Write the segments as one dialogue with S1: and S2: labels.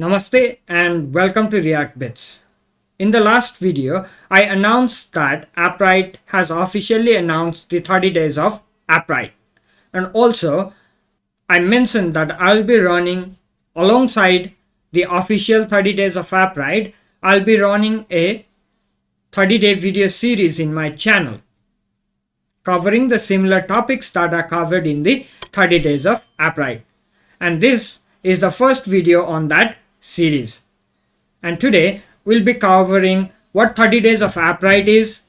S1: Namaste and welcome to React Bits. In the last video, I announced that Appwrite has officially announced the 30 days of Appwrite. And also, I mentioned that I'll be running alongside the official 30 days of Appwrite, I'll be running a 30-day video series in my channel covering the similar topics that are covered in the 30 days of Appwrite. And this is the first video on that series. And today we'll be covering what 30 days of Appwrite is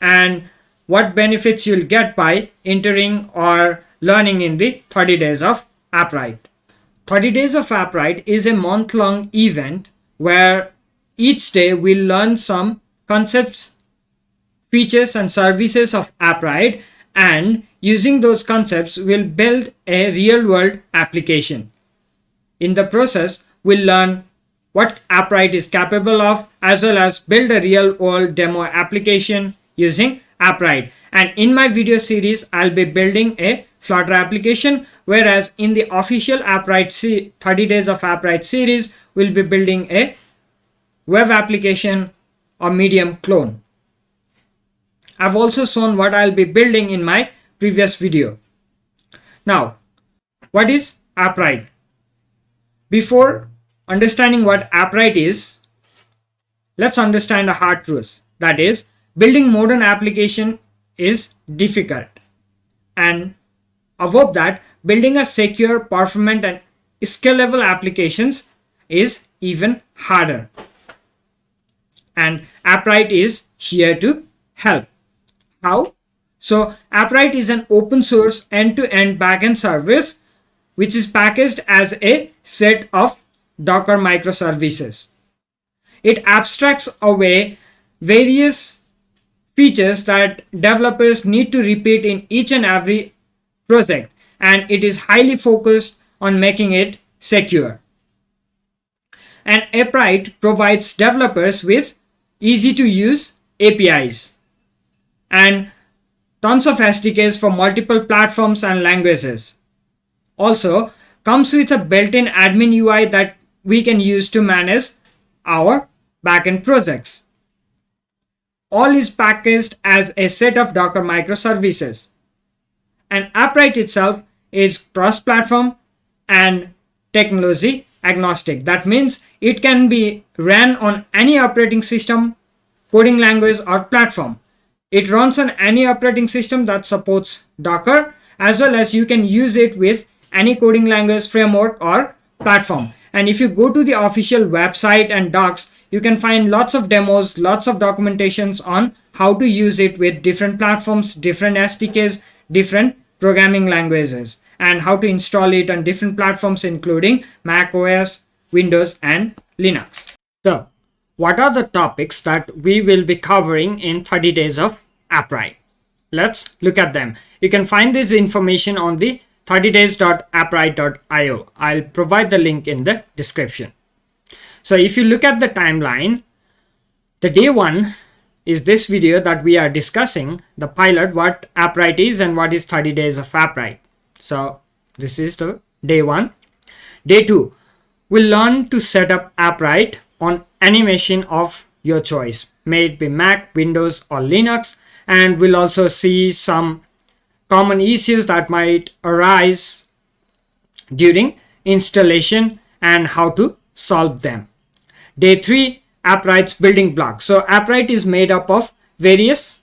S1: and what benefits you'll get by entering or learning in the 30 days of Appwrite. 30 days of Appwrite is a month-long event where each day we'll learn some concepts, features and services of Appwrite, and using those concepts we'll build a real-world application. In the process, we'll learn what Appwrite is capable of, as well as build a real-world demo application using Appwrite. And in my video series, I'll be building a Flutter application, whereas in the official Appwrite 30 days of Appwrite series, we'll be building a web application or Medium clone. I've also shown what I'll be building in my previous video. Now, what is Appwrite? Before understanding what Appwrite is, let's understand a hard truth. That is, building modern application is difficult. And above that, building a secure, performant and scalable applications is even harder. And Appwrite is here to help. How? So Appwrite is an open source end-to-end backend service which is packaged as a set of Docker microservices. It abstracts away various features that developers need to repeat in each and every project, and it is highly focused on making it secure. And Appwrite provides developers with easy to use APIs and tons of SDKs for multiple platforms and languages. Also comes with a built-in admin UI that we can use to manage our backend projects. All is packaged as a set of Docker microservices. And Appwrite itself is cross-platform and technology agnostic. That means it can be ran on any operating system, coding language or platform. It runs on any operating system that supports Docker, as well as you can use it with any coding language, framework or platform. And if you go to the official website and docs, you can find lots of demos, lots of documentations on how to use it with different platforms, different SDKs, different programming languages, and how to install it on different platforms including Mac OS, Windows and Linux. So, what are the topics that we will be covering in 30 days of Appwrite? Let's look at them. You can find this information on the 30days.appwrite.io. I'll provide the link in the description. So if you look at the timeline, the day one is this video that we are discussing, the pilot, what Appwrite is and what is 30 days of Appwrite. So this is the day one. Day two, we'll learn to set up Appwrite on any machine of your choice, may it be Mac, Windows or Linux, and we'll also see some common issues that might arise during installation and how to solve them. Day three, Appwrite's building blocks. So Appwrite is made up of various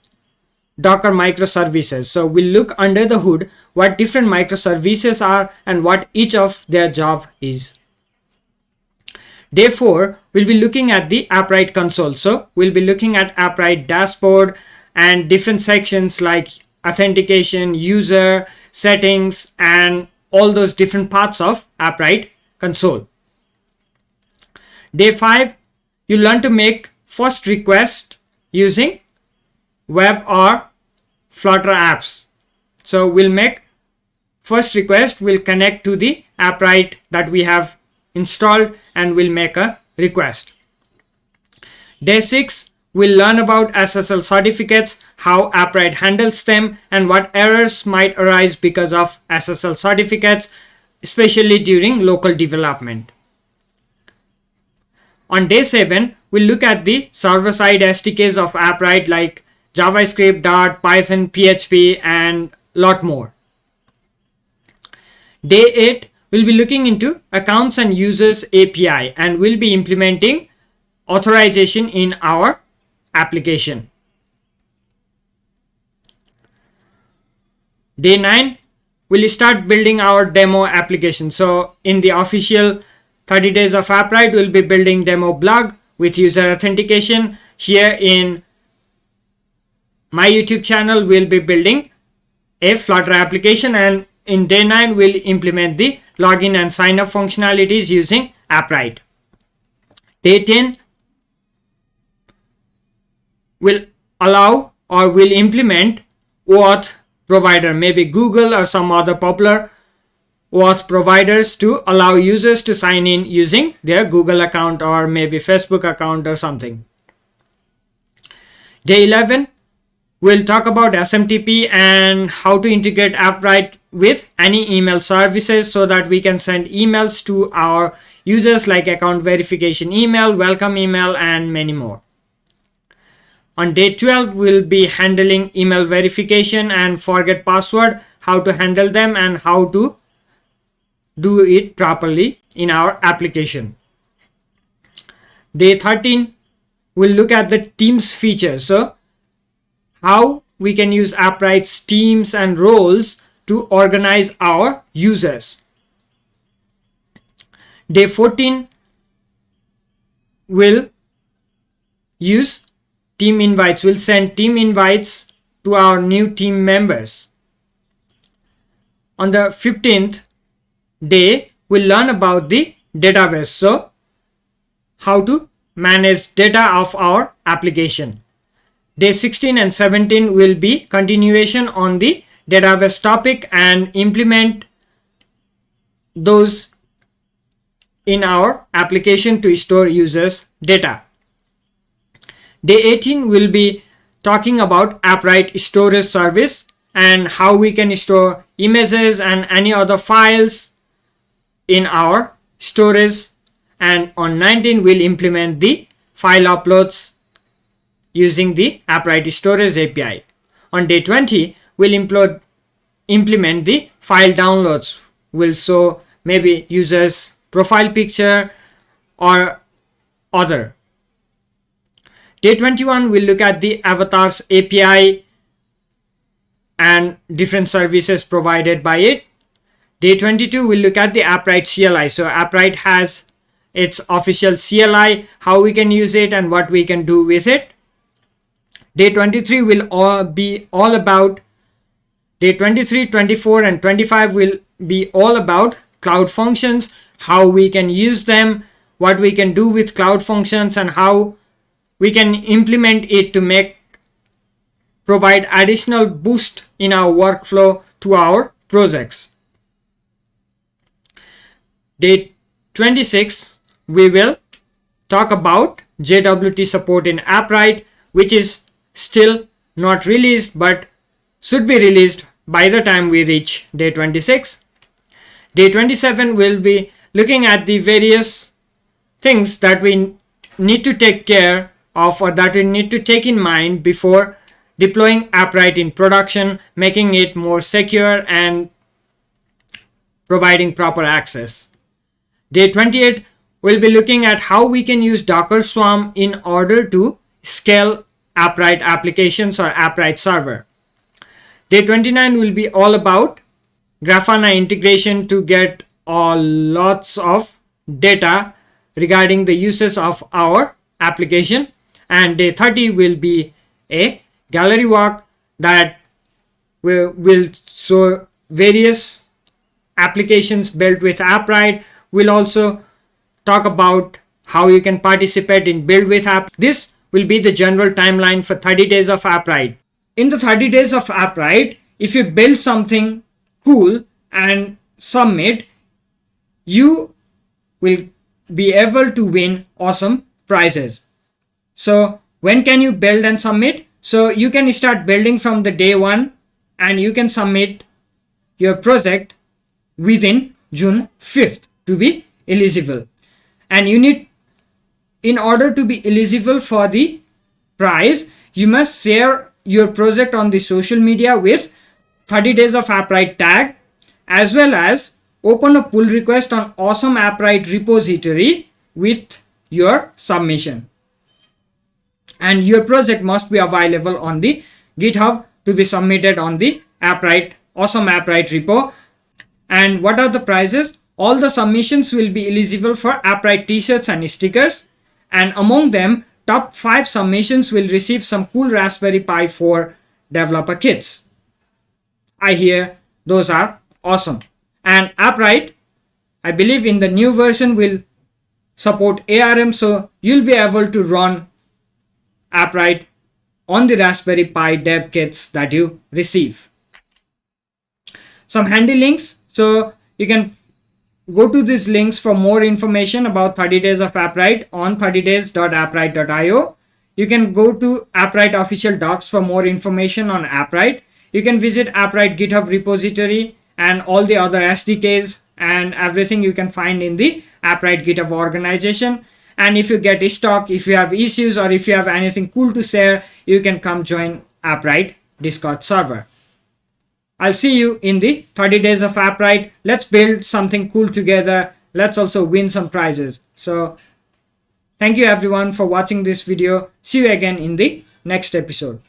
S1: Docker microservices. So we'll look under the hood what different microservices are and what each of their job is. Day 4, we'll be looking at the Appwrite console. So we'll be looking at Appwrite dashboard and different sections like authentication, user, settings, and all those different parts of Appwrite console. Day 5, you learn to make first request using web or Flutter apps. So we'll make first request, we'll connect to the Appwrite that we have installed and we'll make a request. Day 6, we'll learn about SSL certificates, how Appwrite handles them, and what errors might arise because of SSL certificates, especially during local development. On day 7, we'll look at the server-side SDKs of Appwrite like JavaScript, Dart, Python, PHP, and lot more. Day 8, we'll be looking into accounts and users API, and we'll be implementing authorization in our application. Day 9, we'll start building our demo application. So in the official 30 days of Appwrite, we'll be building demo blog with user authentication. Here in my YouTube channel, we'll be building a Flutter application, and in day 9, we'll implement the login and sign up functionalities using Appwrite. Day 10 will allow or will implement OAuth provider, maybe Google or some other popular OAuth providers, to allow users to sign in using their Google account or maybe Facebook account or something. Day 11, we'll talk about SMTP and how to integrate Appwrite with any email services so that we can send emails to our users like account verification email, welcome email, and many more. On day 12, we'll be handling email verification and forget password, how to handle them and how to do it properly in our application. Day 13, we'll look at the teams feature. So how we can use Appwrite's teams and roles to organize our users. Day 14, we'll use team invites. We'll send team invites to our new team members. On the 15th day, we'll learn about the database. So how to manage data of our application. Day 16 and 17 will be continuation on the database topic and implement those in our application to store users' data. Day 18 will be talking about Appwrite storage service and how we can store images and any other files in our storage. And on 19, we'll implement the file uploads using the Appwrite storage API. On day 20, we'll implement the file downloads. We'll show maybe users' profile picture or other. Day 21, we'll look at the avatars API and different services provided by it. Day 22, we'll look at the Appwrite CLI. So Appwrite has its official CLI, how we can use it and what we can do with it. Day 23 will be all about, day 23, 24 and 25 will be all about cloud functions, how we can use them, what we can do with cloud functions, and how we can implement it to provide additional boost in our workflow to our projects. Day 26, we will talk about JWT support in Appwrite, which is still not released but should be released by the time we reach day 26. Day 27 will be looking at the various things that we need to take care of or that we need to take in mind before deploying Appwrite in production, making it more secure and providing proper access. Day 28, we'll be looking at how we can use Docker Swarm in order to scale Appwrite applications or Appwrite server. Day 29 will be all about Grafana integration to get lots of data regarding the uses of our application. And day 30 will be a gallery walk that will show various applications built with Appwrite. We'll also talk about how you can participate in Build with App. This will be the general timeline for 30 days of Appwrite. In the 30 days of Appwrite, if you build something cool and submit, you will be able to win awesome prizes. So when can you build and submit? So you can start building from the day 1 and you can submit your project within June 5th to be eligible. And you need in order to be eligible for the prize, you must share your project on the social media with 30 days of Appwrite tag, as well as open a pull request on awesome Appwrite repository with your submission. And your project must be available on the GitHub to be submitted on the awesome Appwrite repo. And what are the prizes? All the submissions will be eligible for Appwrite t-shirts and stickers, and among them, top 5 submissions will receive some cool Raspberry Pi 4 developer kits. I hear those are awesome. And Appwrite, I believe in the new version, will support ARM, so you'll be able to run Appwrite on the Raspberry Pi dev kits that you receive. Some handy links, so you can go to these links for more information about 30 days of Appwrite on 30days.appwrite.io. You can go to Appwrite official docs for more information on Appwrite. You can visit Appwrite GitHub repository, and all the other SDKs and everything you can find in the Appwrite GitHub organization. And if you get stuck, if you have issues, or if you have anything cool to share, you can come join Appwrite Discord server. I'll see you in the 30 days of Appwrite. Let's build something cool together. Let's also win some prizes. So thank you everyone for watching this video. See you again in the next episode.